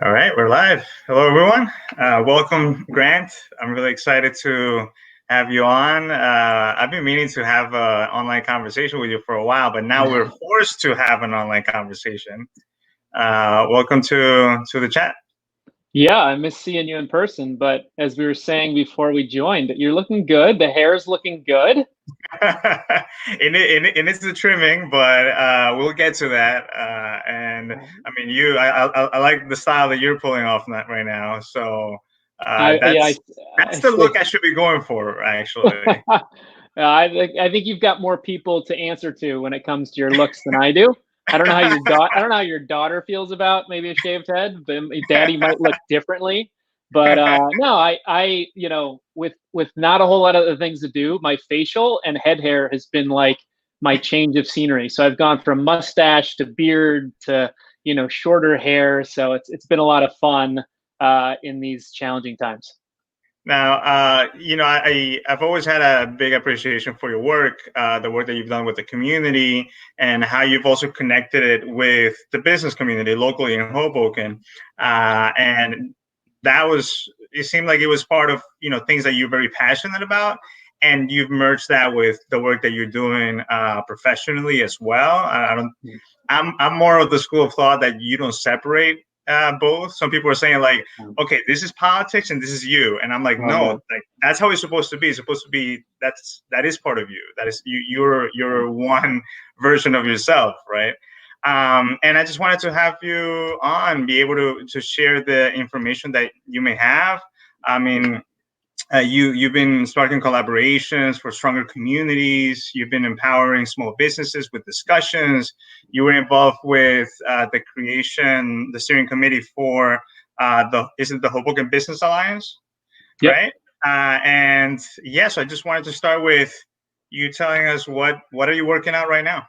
All right, we're live. Hello, everyone. Welcome, Grant. I'm really excited to have you on. I've been meaning to have an online conversation with you for a while, but now we're forced to have an online conversation. Welcome to the chat. Yeah, I miss seeing you in person, but as we were saying before we joined, you're looking good. The hair is looking good. It needs the trimming, but we'll get to that. And I mean, I like the style that you're pulling off right now. So I yeah, that's I the look say I should be going for, actually. I think you've got more people to answer to when it comes to your looks than I do. I don't know how your daughter feels about maybe a shaved head, but daddy might look differently. But no, with not a whole lot of other things to do, my facial and head hair has been like my change of scenery. So I've gone from mustache to beard to shorter hair. So it's been a lot of fun in these challenging times. Now, I've always had a big appreciation for your work, the work that you've done with the community, and how you've also connected it with the business community locally in Hoboken. And it seemed like it was part of, things that you're very passionate about. And you've merged that with the work that you're doing professionally as well. I'm more of the school of thought that you don't separate both. Some people are saying like, okay, this is politics and this is you, and I'm like, no, like that's how it's supposed to be. It's supposed to be that is part of you. That is you. You're one version of yourself, right? And I just wanted to have you on, be able to share the information that you may have. I mean, you've been starting collaborations for stronger communities. You've been empowering small businesses with discussions. You were involved with the steering committee for the Hoboken Business Alliance, Yep. right? And yes, I just wanted to start with you telling us what are you working out right now?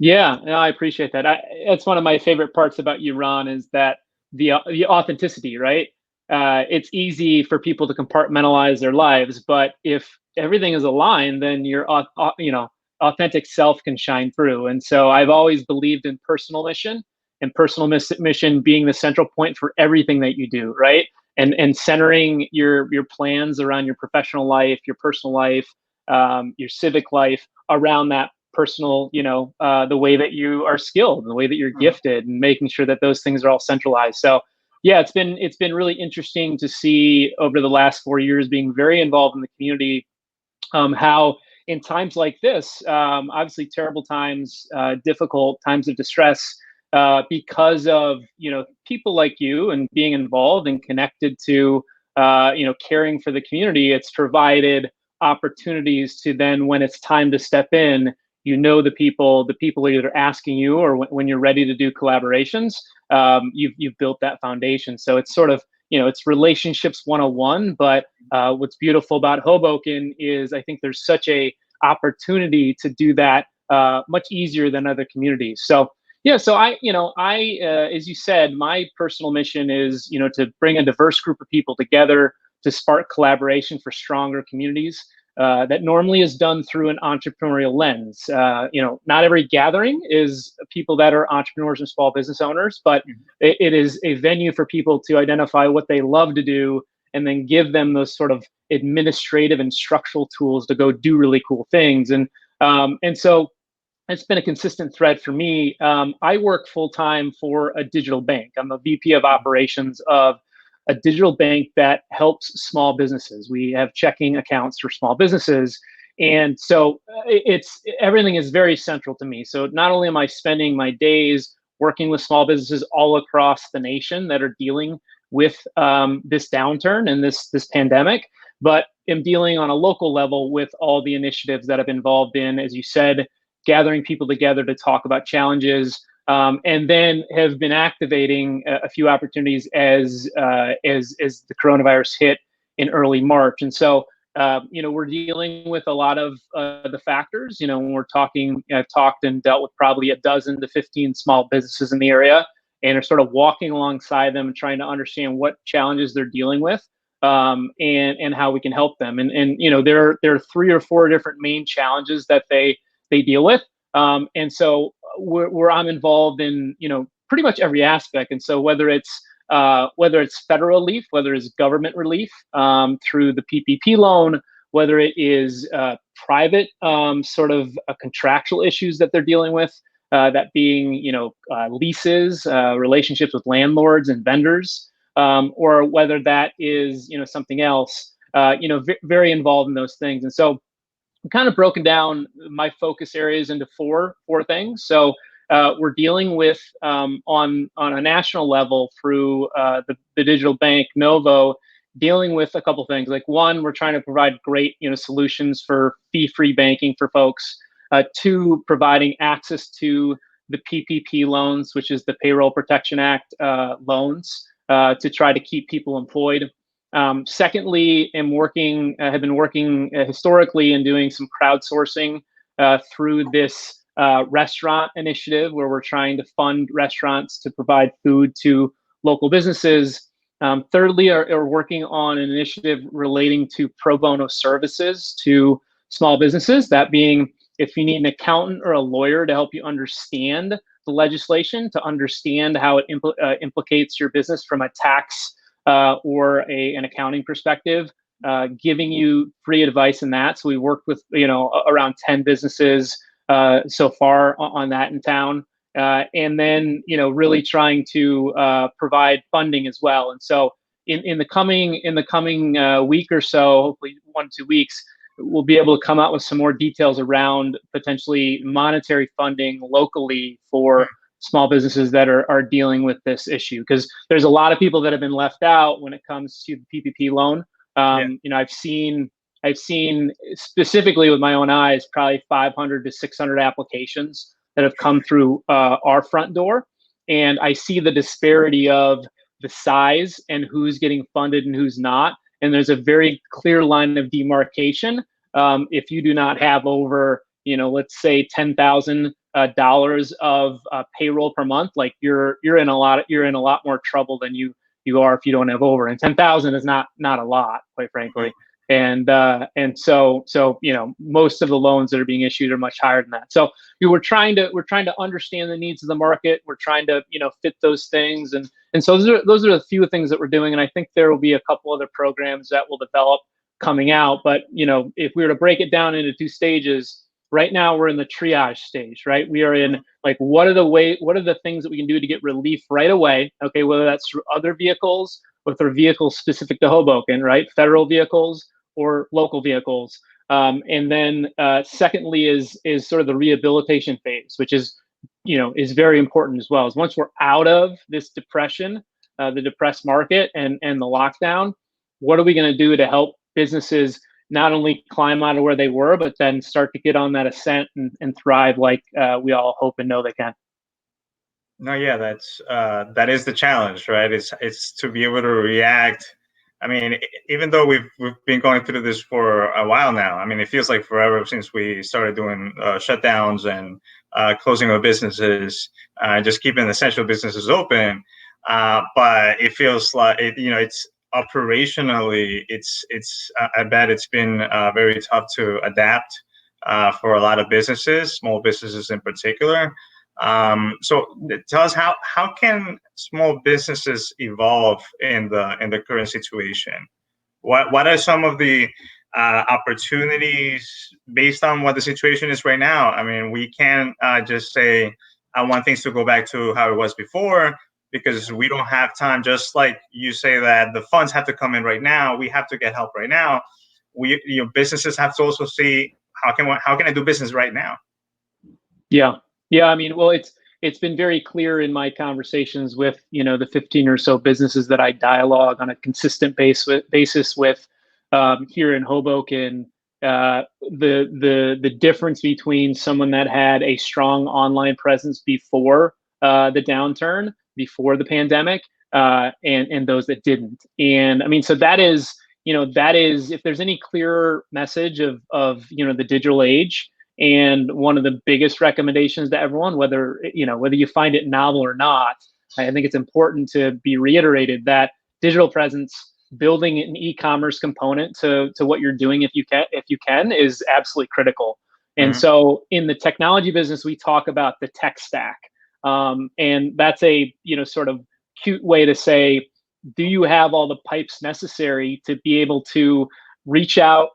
Yeah, no, I appreciate that. That's one of my favorite parts about you, Ron, is that the authenticity, right? It's easy for people to compartmentalize their lives, but if everything is aligned, then your authentic self can shine through. And so I've always believed in personal mission, and personal mission being the central point for everything that you do, right? And centering your plans around your professional life, your personal life, your civic life around that personal, the way that you are skilled, the way that you're gifted, and making sure that those things are all centralized. So yeah, it's been really interesting to see over the last 4 years being very involved in the community, how in times like this, obviously terrible times, difficult times of distress, because of people like you and being involved and connected to caring for the community, it's provided opportunities to then, when it's time to step in, the people are either asking you, or when you're ready to do collaborations, you've built that foundation. So it's sort of, it's relationships 101. But what's beautiful about Hoboken is I think there's such a opportunity to do that much easier than other communities. So yeah, so as you said, my personal mission is, to bring a diverse group of people together to spark collaboration for stronger communities. That normally is done through an entrepreneurial lens. Not every gathering is people that are entrepreneurs and small business owners, but it is a venue for people to identify what they love to do, and then give them those sort of administrative and structural tools to go do really cool things. And so it's been a consistent thread for me. I work full time for a digital bank. I'm a VP of operations of a digital bank that helps small businesses. We have checking accounts for small businesses. And so it's everything is very central to me. So not only am I spending my days working with small businesses all across the nation that are dealing with this downturn and this pandemic, but am dealing on a local level with all the initiatives that I've been involved in, as you said, gathering people together to talk about challenges, and then have been activating a few opportunities as the coronavirus hit in early March. And so, we're dealing with a lot of the factors. When we're talking, I've talked and dealt with probably a dozen to 15 small businesses in the area, and are sort of walking alongside them and trying to understand what challenges they're dealing with, and how we can help them. And there are 3 or 4 different main challenges that they deal with. And so where I'm involved in, pretty much every aspect. And so whether it's whether it's federal relief, whether it's government relief through the PPP loan, whether it is private sort of contractual issues that they're dealing with, that being, leases, relationships with landlords and vendors, or whether that is, something else, very involved in those things. And so I've kind of broken down my focus areas into four things. So we're dealing with on a national level through the digital bank Novo, dealing with a couple things. Like one, we're trying to provide great solutions for fee-free banking for folks. Two, providing access to the PPP loans, which is the Payroll Protection Act loans, to try to keep people employed. Secondly, have been working historically and doing some crowdsourcing through this restaurant initiative, where we're trying to fund restaurants to provide food to local businesses. Thirdly, are working on an initiative relating to pro bono services to small businesses. That being, if you need an accountant or a lawyer to help you understand the legislation, to understand how it implicates your business from a tax or an accounting perspective, giving you free advice in that. So we worked with around 10 businesses so far on that in town, and then really trying to provide funding as well. And so in the coming week or so, hopefully 1-2 weeks, we'll be able to come out with some more details around potentially monetary funding locally for small businesses that are dealing with this issue, because there's a lot of people that have been left out when it comes to the PPP loan. I've seen specifically with my own eyes probably 500 to 600 applications that have come through our front door, and I see the disparity of the size and who's getting funded and who's not. And there's a very clear line of demarcation. If you do not have over, let's say $10,000 of payroll per month, like you're in a lot more trouble than you are if you don't have over. And 10,000 is not a lot, quite frankly. And so most of the loans that are being issued are much higher than that. So we're trying to understand the needs of the market. We're trying to fit those things, and so those are a few things that we're doing. And I think there will be a couple other programs that will develop coming out. But if we were to break it down into 2 stages, right now we're in the triage stage, right? We are in like, what are the things that we can do to get relief right away? Okay, whether that's through other vehicles, or through vehicles specific to Hoboken, right? Federal vehicles or local vehicles. And then secondly is sort of the rehabilitation phase, which is very important as well. Is once we're out of this depression, the depressed market and the lockdown, what are we going to do to help businesses not only climb out of where they were, but then start to get on that ascent and thrive like we all hope and know they can? No, yeah, that is the challenge, right? It's to be able to react. I mean, even though we've been going through this for a while now, I mean, it feels like forever since we started doing shutdowns and closing of businesses, just keeping essential businesses open. But it feels like it's operationally, I bet it's been very tough to adapt for a lot of businesses, small businesses in particular. So tell us, how can small businesses evolve in the current situation? What are some of the opportunities based on what the situation is right now? I mean, we can't just say I want things to go back to how it was before, because we don't have time. Just like you say that the funds have to come in right now, we have to get help right now. Businesses have to also see how can I do business right now? Yeah. I mean, well, it's been very clear in my conversations with the 15 or so businesses that I dialogue on a consistent basis with here in Hoboken. The difference between someone that had a strong online presence before the downturn, before the pandemic, and those that didn't. And I mean, so that is if there's any clearer message of the digital age. And one of the biggest recommendations to everyone, whether you find it novel or not, I think it's important to be reiterated that digital presence, building an e-commerce component to what you're doing, if you can, is absolutely critical. And so in the technology business, we talk about the tech stack, and that's a sort of cute way to say, do you have all the pipes necessary to be able to reach out,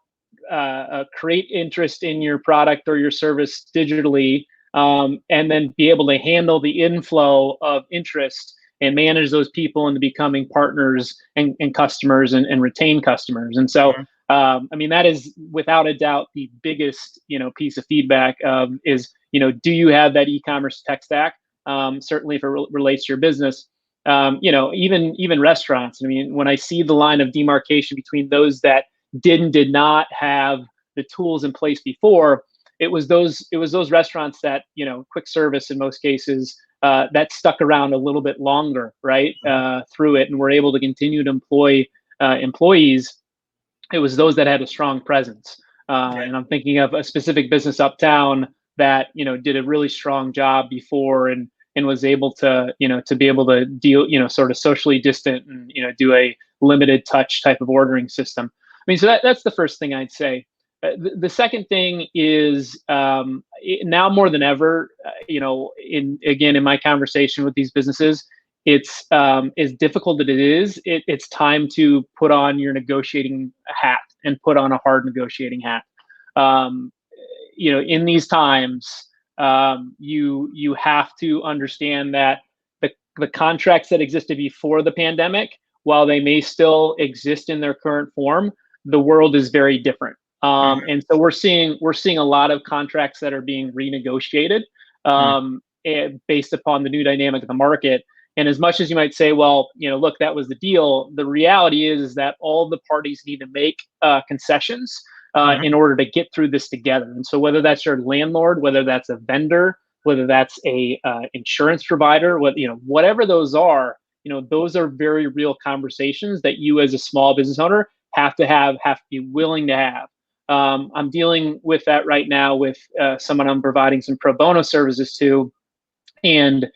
create interest in your product or your service digitally, and then be able to handle the inflow of interest and manage those people into becoming partners and customers and retain customers. And so, I mean, that is without a doubt the biggest, piece of feedback is, do you have that e-commerce tech stack? Certainly if it relates to your business. Even restaurants. I mean, when I see the line of demarcation between those that did not have the tools in place before, it was those restaurants that, quick service in most cases, that stuck around a little bit longer, right, through it, and were able to continue to employ employees. It was those that had a strong presence, and I'm thinking of a specific business uptown that did a really strong job before, and was able to to be able to deal sort of socially distant and do a limited touch type of ordering system. I mean, so that's the first thing I'd say. The second thing is, now more than ever, in my conversation with these businesses, it's as difficult as it is. It's time to put on your negotiating hat and put on a hard negotiating hat. In these times, you have to understand that the contracts that existed before the pandemic, while they may still exist in their current form, the world is very different. And so we're seeing a lot of contracts that are being renegotiated based upon the new dynamic of the market. And as much as you might say, well, look, that was the deal, the reality is that all the parties need to make concessions in order to get through this together. And so whether that's your landlord, whether that's a vendor, whether that's a insurance provider, whatever those are very real conversations that you as a small business owner have to be willing to have. I'm dealing with that right now with someone I'm providing some pro bono services to. And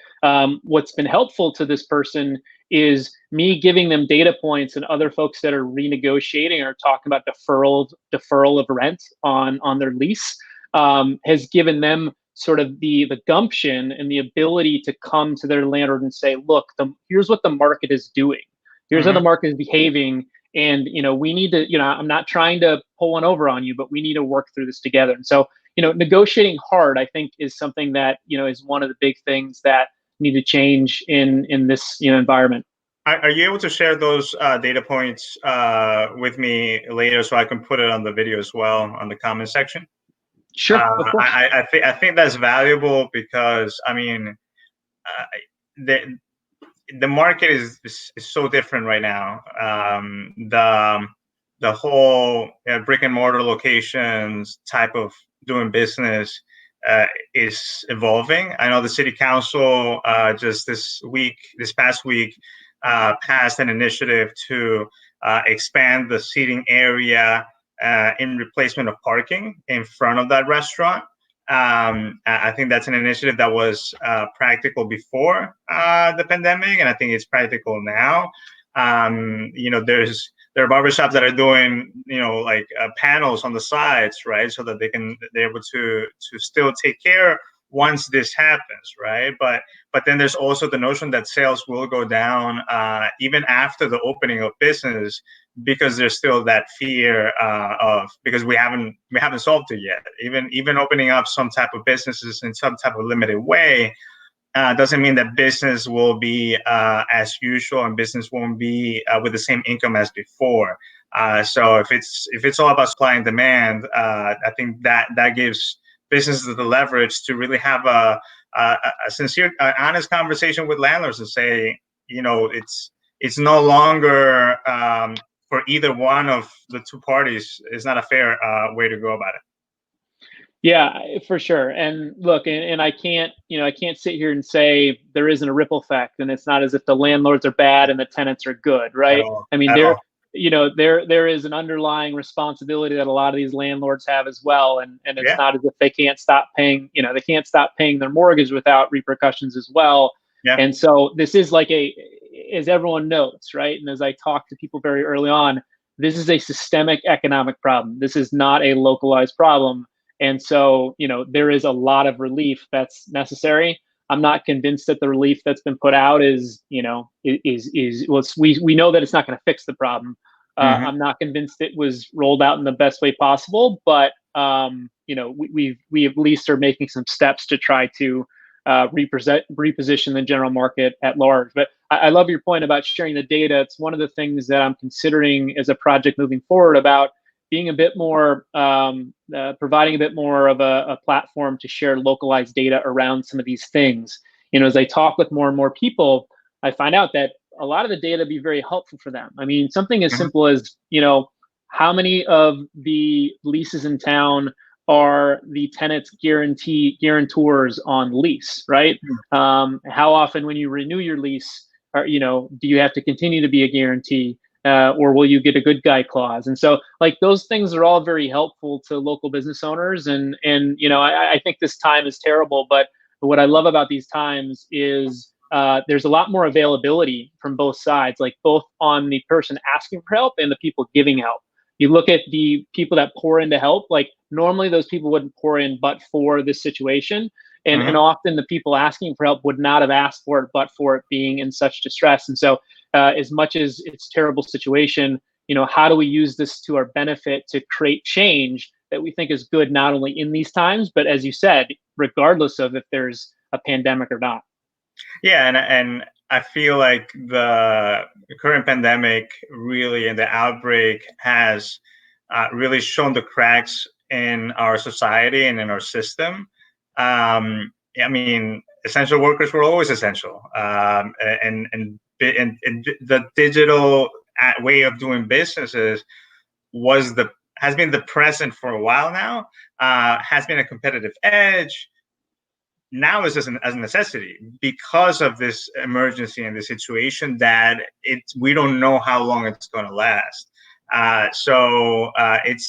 what's been helpful to this person is me giving them data points, and other folks that are renegotiating or talking about deferral of rent on their lease has given them sort of the gumption and the ability to come to their landlord and say, look, here's what the market is doing. Here's how the market is behaving. And, we need to, I'm not trying to pull one over on you, but we need to work through this together. And so, negotiating hard, I think, is something that, is one of the big things that need to change in this, environment. Are you able to share those data points with me later so I can put it on the video as well on the comment section? Sure, of course. I think that's valuable because, I mean, the market is so different right now. The whole brick and mortar locations type of doing business is evolving. I know the city council just this past week passed an initiative to expand the seating area in replacement of parking in front of that restaurant. I think that's an initiative that was practical before the pandemic, and I think it's practical now. There are barbershops that are doing, like panels on the sides, right, so that they're able to still take care once this happens, right? But then there's also the notion that sales will go down even after the opening of business, because there's still that fear because we haven't solved it yet. Even opening up some type of businesses in some type of limited way doesn't mean that business will be as usual, and business won't be with the same income as before. So if it's all about supply and demand, I think that gives businesses the leverage to really have a sincere, honest conversation with landlords and say, it's no longer for either one of the two parties. It's not a fair way to go about it. Yeah, for sure. And look, and I can't sit here and say there isn't a ripple effect, and it's not as if the landlords are bad and the tenants are good, right? I mean, there is an underlying responsibility that a lot of these landlords have as well, and it's not as if they can't stop paying, they can't stop paying their mortgage without repercussions as well. Yeah. And so this is like as everyone knows, right? And as I talk to people very early on, this is a systemic economic problem. This is not a localized problem. And so, there is a lot of relief that's necessary. I'm not convinced that the relief that's been put out is, well, we know that it's not going to fix the problem. Hmm. I'm not convinced it was rolled out in the best way possible, but we at least are making some steps to try to reposition the general market at large. But I love your point about sharing the data. It's one of the things that I'm considering as a project moving forward about being a bit more, providing a bit more of a platform to share localized data around some of these things. As I talk with more and more people, I find out that a lot of the data be very helpful for them. I mean, something as Hmm. simple as, how many of the leases in town are the tenants guarantors on lease, right? How often when you renew your lease, do you have to continue to be a guarantee? Or will you get a good guy clause? And so, like, those things are all very helpful to local business owners. And I think this time is terrible, but what I love about these times is there's a lot more availability from both sides, like both on the person asking for help and the people giving help. You look at the people that pour in to help, like normally those people wouldn't pour in but for this situation. And Hmm. often the people asking for help would not have asked for it but for it being in such distress. And so as much as it's a terrible situation, how do we use this to our benefit to create change that we think is good, not only in these times, but as you said, regardless of if there's a pandemic or not. Yeah, and I feel like the current pandemic really and the outbreak has really shown the cracks in our society and in our system. I mean, essential workers were always essential, and the digital way of doing businesses was the has been the present for a while now. Has been a competitive edge. Now is as a necessity because of this emergency and the situation that we don't know how long it's going to last.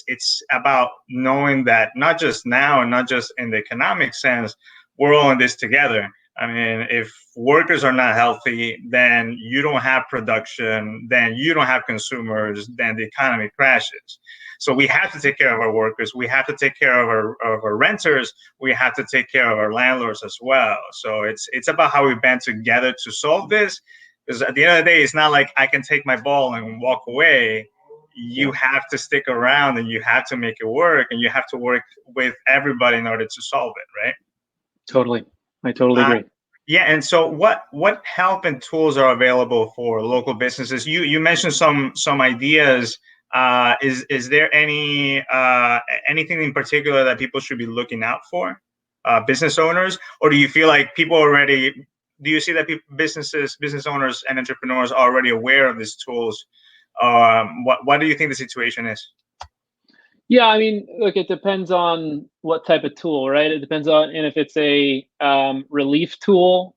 It's about knowing that not just now and not just in the economic sense, we're all in this together. I mean, if workers are not healthy, then you don't have production, then you don't have consumers, then the economy crashes. So we have to take care of our workers. We have to take care of our renters. We have to take care of our landlords as well. So it's about how we band together to solve this. Because at the end of the day, it's not like I can take my ball and walk away. Yeah, You have to stick around and you have to make it work, and you have to work with everybody in order to solve it, right? totally. I totally Uh, agree. yeah, and so what help and tools are available for local businesses? You mentioned some ideas. Is there anything in particular that people should be looking out for, business owners, or do you feel like people already? Do you see that business owners, and entrepreneurs are already aware of these tools? What do you think the situation is? Yeah, I mean, look, it depends on what type of tool, right? It depends on, and if it's a relief tool,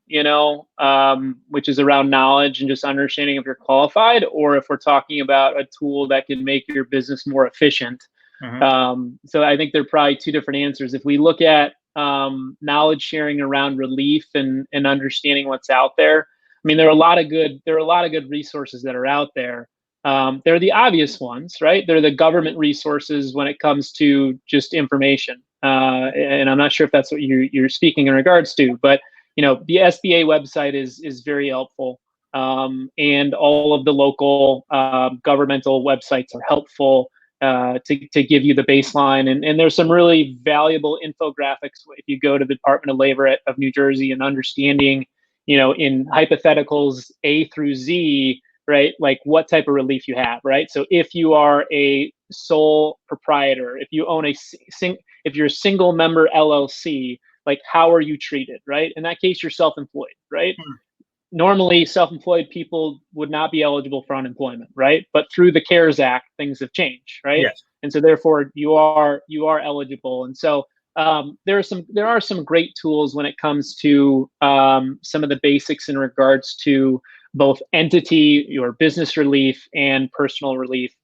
which is around knowledge and just understanding if you're qualified, or if we're talking about a tool that can make your business more efficient. Hmm. So I think there are probably two different answers. If we look at knowledge sharing around relief and understanding what's out there, I mean, there are a lot of good resources that are out there. They're the obvious ones, right? They're the government resources when it comes to just information. And I'm not sure if that's what you're speaking in regards to, but the SBA website is very helpful, and all of the local governmental websites are helpful to give you the baseline. And there's some really valuable infographics if you go to the Department of Labor of New Jersey and understanding, in hypotheticals A through Z, right? Like what type of relief you have, right? So if you are a sole proprietor, if you own if you're a single member LLC, like how are you treated, right? In that case, you're self-employed, right? Normally self-employed people would not be eligible for unemployment, right? But through the CARES Act, things have changed, right? Yes. And so therefore you are eligible. And so there are some great tools when it comes to some of the basics in regards to both entity, your business relief, and personal relief.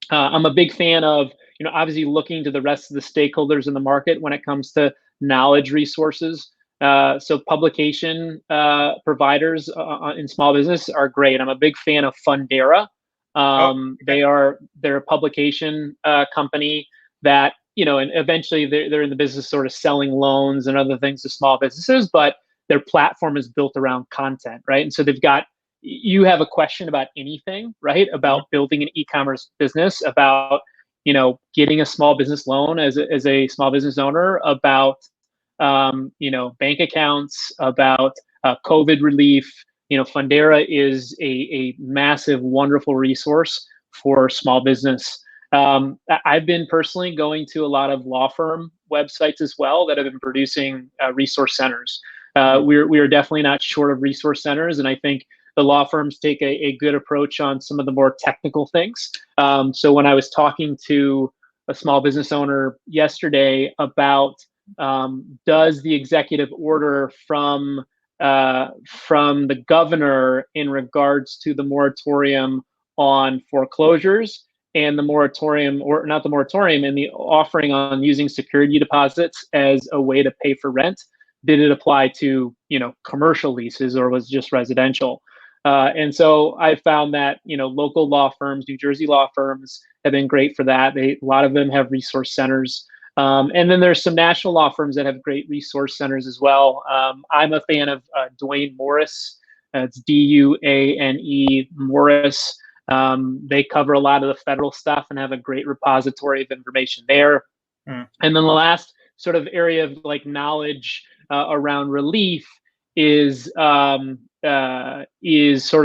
I'm a big fan of, obviously looking to the rest of the stakeholders in the market when it comes to knowledge resources. So publication providers in small business are great. I'm a big fan of Fundera. Oh, okay. They're a publication company that, and eventually they're in the business sort of selling loans and other things to small businesses, but their platform is built around content, right? And so they've got, you have a question about anything, right? About building an e-commerce business, about, getting a small business loan as a small business owner, about, bank accounts, about COVID relief. Fundera is a massive, wonderful resource for small business. I've been personally going to a lot of law firm websites as well that have been producing resource centers. We are definitely not short of resource centers, and I think the law firms take a good approach on some of the more technical things. So when I was talking to a small business owner yesterday about does the executive order from the governor in regards to the moratorium on foreclosures and the moratorium, or not the moratorium, and the offering on using security deposits as a way to pay for rent, did it apply to commercial leases, or was just residential? And so I found that local law firms, New Jersey law firms, have been great for that. A lot of them have resource centers. And then there's some national law firms that have great resource centers as well. I'm a fan of Duane Morris. It's Duane Morris. They cover a lot of the federal stuff and have a great repository of information there. And then the last sort of area of knowledge around relief is sort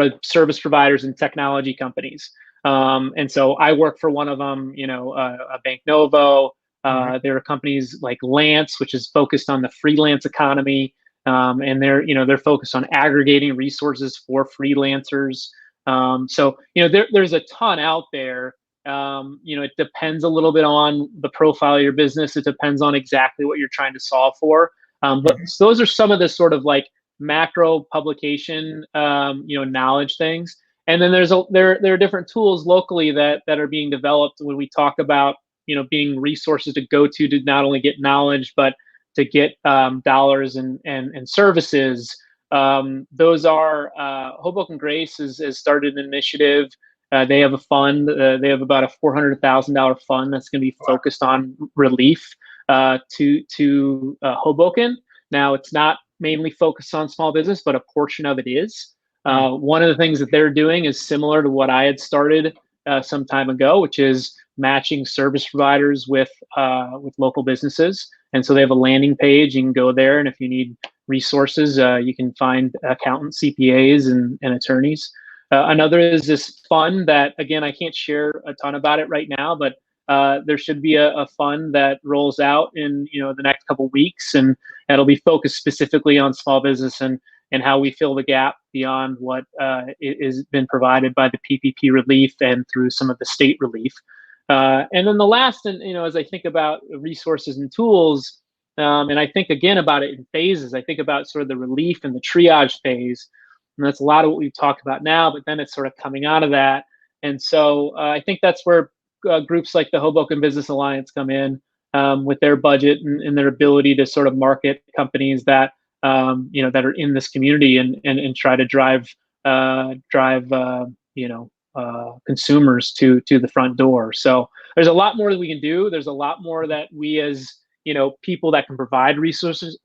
of service providers and technology companies. And so I work for one of them, a Bank Novo. There are companies like Lance, which is focused on the freelance economy, and they're focused on aggregating resources for freelancers. So there's a ton out there. It depends a little bit on the profile of your business. It depends on exactly what you're trying to solve for. But so those are some of the sort of macro publication, knowledge things. And then there are different tools locally that are being developed when we talk about being resources to go to not only get knowledge, but to get dollars and services. Those are Hoboken Grace has started an initiative. They have a fund. They have about a $400,000 fund that's going to be focused on relief to Hoboken. Now, it's not mainly focused on small business, but a portion of it is. One of the things that they're doing is similar to what I had started some time ago, which is matching service providers with local businesses. And so they have a landing page. You can go there, and if you need resources, you can find accountants, CPAs, and attorneys. Another is this fund that, again, I can't share a ton about it right now, but there should be a fund that rolls out in the next couple of weeks, and it'll be focused specifically on small business and how we fill the gap beyond what is been provided by the PPP relief and through some of the state relief. And then the last, and as I think about resources and tools, and I think again about it in phases, I think about sort of the relief and the triage phase, and that's a lot of what we've talked about now. But then it's sort of coming out of that, and so I think that's where groups like the Hoboken Business Alliance come in with their budget and their ability to sort of market companies that that are in this community and try to drive consumers to the front door. So there's a lot more that we can do. There's a lot more that we as people that can provide resources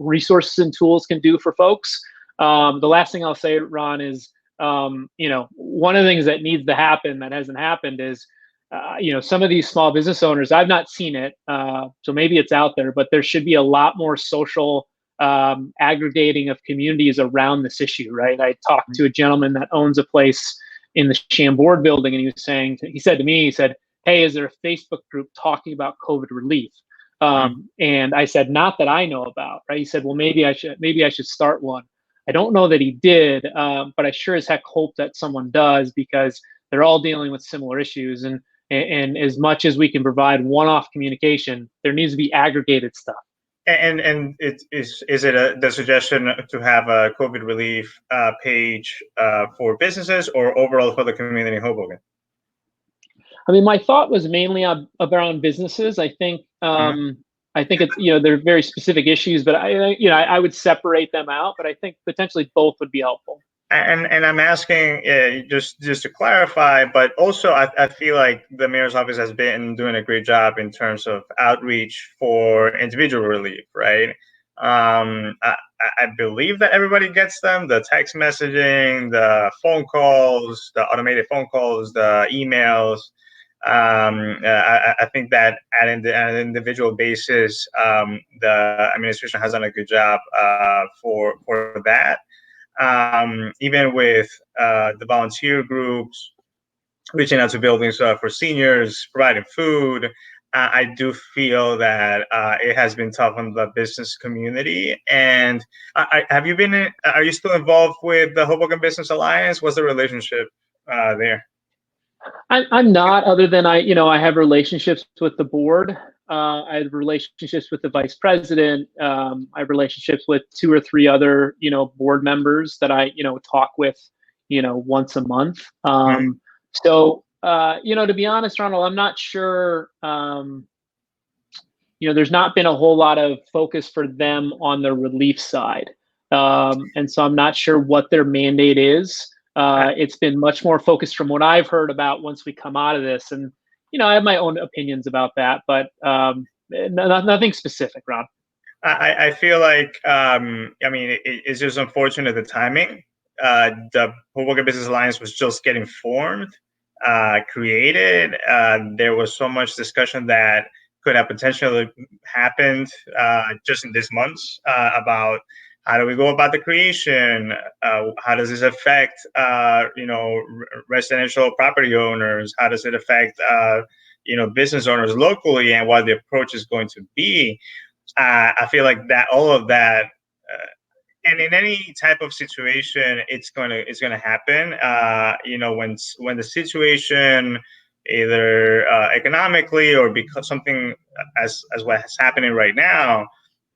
and tools can do for folks. The last thing I'll say, Ron, is one of the things that needs to happen that hasn't happened is some of these small business owners, I've not seen it, so maybe it's out there, but there should be a lot more social aggregating of communities around this issue, right? I talked to a gentleman that owns a place in the Chambord building, and he said to me, hey, is there a Facebook group talking about COVID relief? And I said, not that I know about, right? He said, well, maybe I should start one. I don't know that he did, but I sure as heck hope that someone does, because they're all dealing with similar issues. And as much as we can provide one-off communication, there needs to be aggregated stuff. And is it the suggestion to have a COVID relief page for businesses or overall for the community in Hoboken? I mean, my thought was mainly around businesses. I think it's they're very specific issues, but I would separate them out. But I think potentially both would be helpful. And I'm asking just to clarify, but also I feel like the mayor's office has been doing a great job in terms of outreach for individual relief, right? I believe that everybody gets them: the text messaging, the phone calls, the automated phone calls, the emails. I think that at an individual basis, the administration has done a good job for that. Even with the volunteer groups, reaching out to buildings for seniors, providing food. I do feel that it has been tough on the business community. And have you been? Are you still involved with the Hoboken Business Alliance? What's the relationship there? I'm not, other than I have relationships with the board. I have relationships with the vice president. I have relationships with two or three other, board members that I, talk with, once a month. Mhm. To be honest, Ronald, I'm not sure. There's not been a whole lot of focus for them on the relief side. And so I'm not sure what their mandate is. It's been much more focused from what I've heard about once we come out of this. And, I have my own opinions about that, but nothing specific, Rob. I feel like, I mean, it's just unfortunate the timing. The Hoboken Business Alliance was just getting formed, created. There was so much discussion that could have potentially happened just in this month about how do we go about the creation? How does this affect, residential property owners? How does it affect, business owners locally, and what the approach is going to be? I feel like that all of that, and in any type of situation, it's gonna happen. When the situation, either economically or because something as what's happening right now,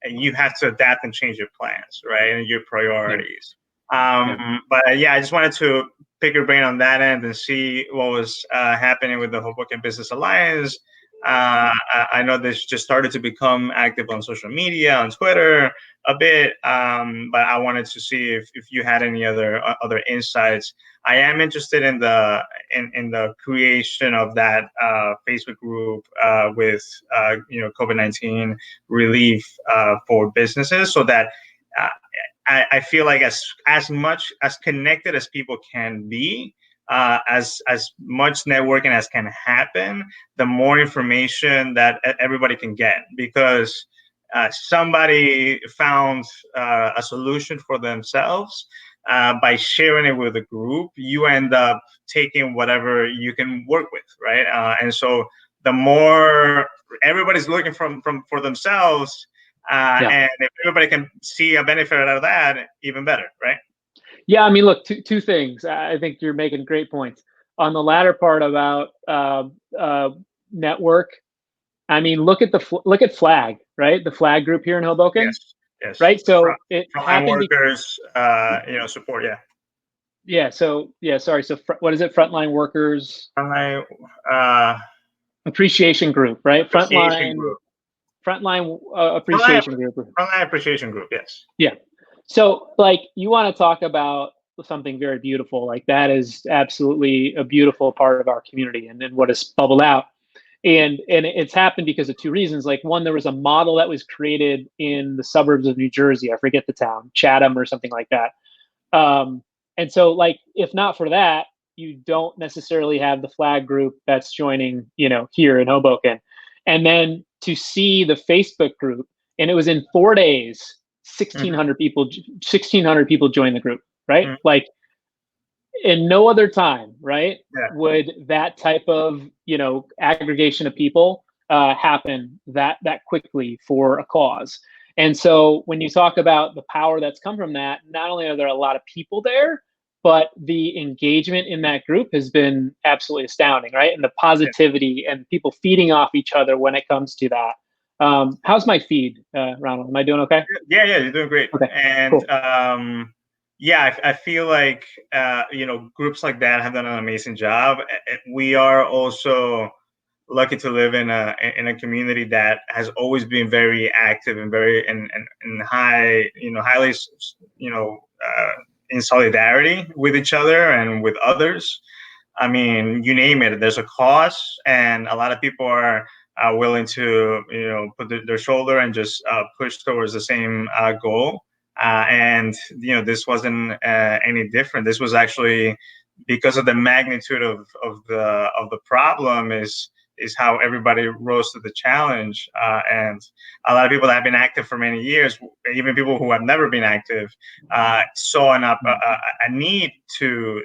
you have to adapt and change your plans, right, and your Yeah. priorities. Yeah. But yeah, I just wanted to pick your brain on that end and see what was happening with the Hoboken Business Alliance. I know this just started to become active on social media, on Twitter a bit, but I wanted to see if you had any other insights. I am interested in the creation of that Facebook group with COVID-19 relief for businesses, so that uh, I feel like as much as connected as people can be, as much networking as can happen, the more information that everybody can get, because somebody found a solution for themselves. By sharing it with a group, you end up taking whatever you can work with, right? And so the more everybody's looking for themselves, Yeah. and if everybody can see a benefit out of that, even better, right? Yeah. I mean, look, two things. I think you're making great points. On the latter part about network, I mean, look at Flag, right? The Flag group here in Hoboken, Yes, yes. right? Front, So it frontline happened. workers, support. Yeah, Yeah. So yeah. Sorry. So what is it? Frontline workers frontline appreciation group, right? appreciation group. Frontline Frontline, appreciation group. frontline appreciation group. Yes. Yeah. So like you want to talk about something very beautiful, like that is absolutely a beautiful part of our community, and what has bubbled out. And it's happened because of two reasons. Like one, there was a model that was created in the suburbs of New Jersey. I forget the town, Chatham or something like that. And so like if not for that, you don't necessarily have the Flag group that's joining, here in Hoboken. And then to see the Facebook group, and it was in 4 days, Mm-hmm. 1,600 people joined the group, right? Mm-hmm. Like in no other time, right, Yeah. would that type of aggregation of people happen that quickly for a cause. And so when you talk about the power that's come from that, not only are there a lot of people there, but the engagement in that group has been absolutely astounding, right? And the Yeah. positivity and people feeding off each other when it comes to that. How's my feed, Ronald? Am I doing okay? Yeah, yeah, you're doing great. Okay, And cool. yeah, I feel like groups like that have done an amazing job. We are also lucky to live in a community that has always been very active and very and high, highly, in solidarity with each other and with others. I mean, you name it, there's a cause, and a lot of people are willing to, put their shoulder and just push towards the same goal. And this wasn't any different. This was actually because of the magnitude of the problem is how everybody rose to the challenge. And a lot of people that have been active for many years, even people who have never been active, saw a need to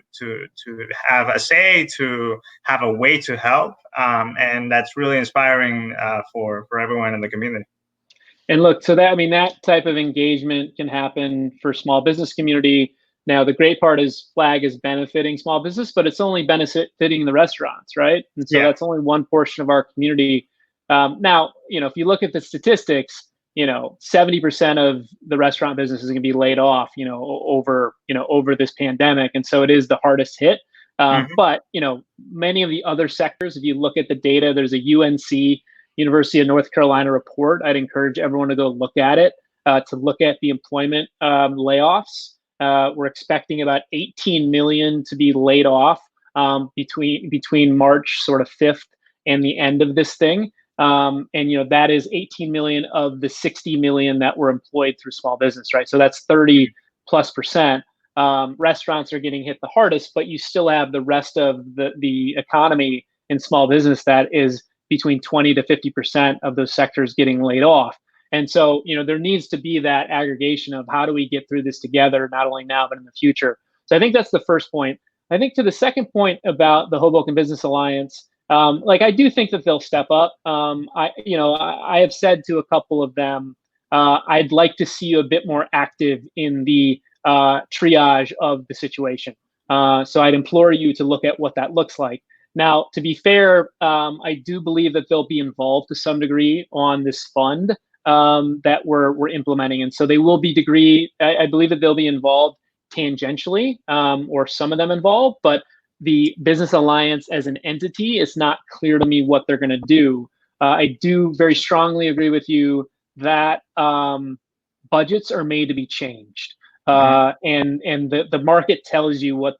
have a say, to have a way to help, and that's really inspiring for everyone in the community. And look, so that, I mean, that type of engagement can happen for small business community. Now, the great part is Flag is benefiting small business, but it's only benefiting the restaurants, right? And so that's only one portion of our community. Now, if you look at the statistics, 70% of the restaurant business is going to be laid off, over this pandemic. And so it is the hardest hit. But, many of the other sectors, if you look at the data, there's a UNC, University of North Carolina report. I'd encourage everyone to go look at it, to look at the employment layoffs. We're expecting about 18 million to be laid off between March sort of 5th and the end of this thing. And that is 18 million of the 60 million that were employed through small business, right? So that's 30+%. Restaurants are getting hit the hardest, but you still have the rest of the economy in small business that is between 20 to 50% of those sectors getting laid off. And so, there needs to be that aggregation of how do we get through this together, not only now, but in the future. So I think that's the first point. I think to the second point about the Hoboken Business Alliance, I do think that they'll step up. I have said to a couple of them, I'd like to see you a bit more active in the triage of the situation. So I'd implore you to look at what that looks like. Now, to be fair, I do believe that they'll be involved to some degree on this fund that we're implementing. And so they will be I believe that they'll be involved tangentially, or some of them involved, but the Business Alliance as an entity, it's not clear to me what they're going to do. I do very strongly agree with you that budgets are made to be changed. And the market tells you how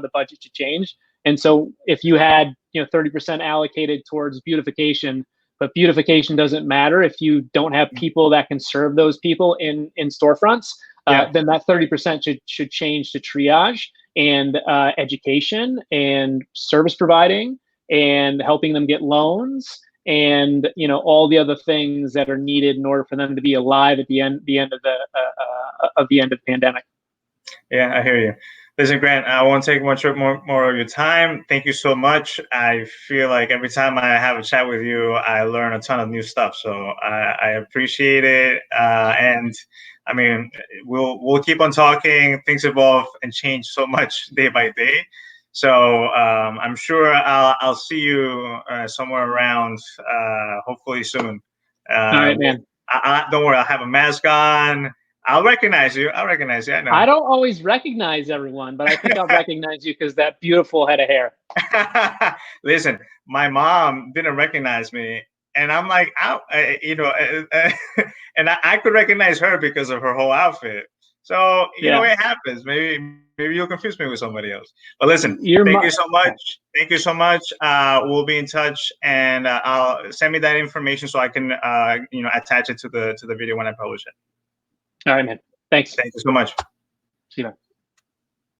the budget should change. And so if you had 30% allocated towards beautification, but beautification doesn't matter if you don't have people that can serve those people in storefronts, then that 30% should change to triage and education and service providing and helping them get loans and all the other things that are needed in order for them to be alive at the end of the pandemic. Yeah, I hear you. Listen, Grant, I won't take much more of your time. Thank you so much. I feel like every time I have a chat with you, I learn a ton of new stuff. So I appreciate it. And I mean, we'll keep on talking. Things evolve and change so much day by day. So I'm sure I'll see you somewhere around, hopefully soon. All right, man. Don't worry, I'll have a mask on. I'll recognize you. I know. I don't always recognize everyone, but I think I'll recognize you because that beautiful head of hair. Listen, my mom didn't recognize me, and I'm like, and I could recognize her because of her whole outfit. So it happens. Maybe you'll confuse me with somebody else. But listen, thank you so much. Thank you so much. We'll be in touch, and I'll send me that information so I can attach it to the video when I publish it. All right, man. Thanks. Thank you so much. See you, man.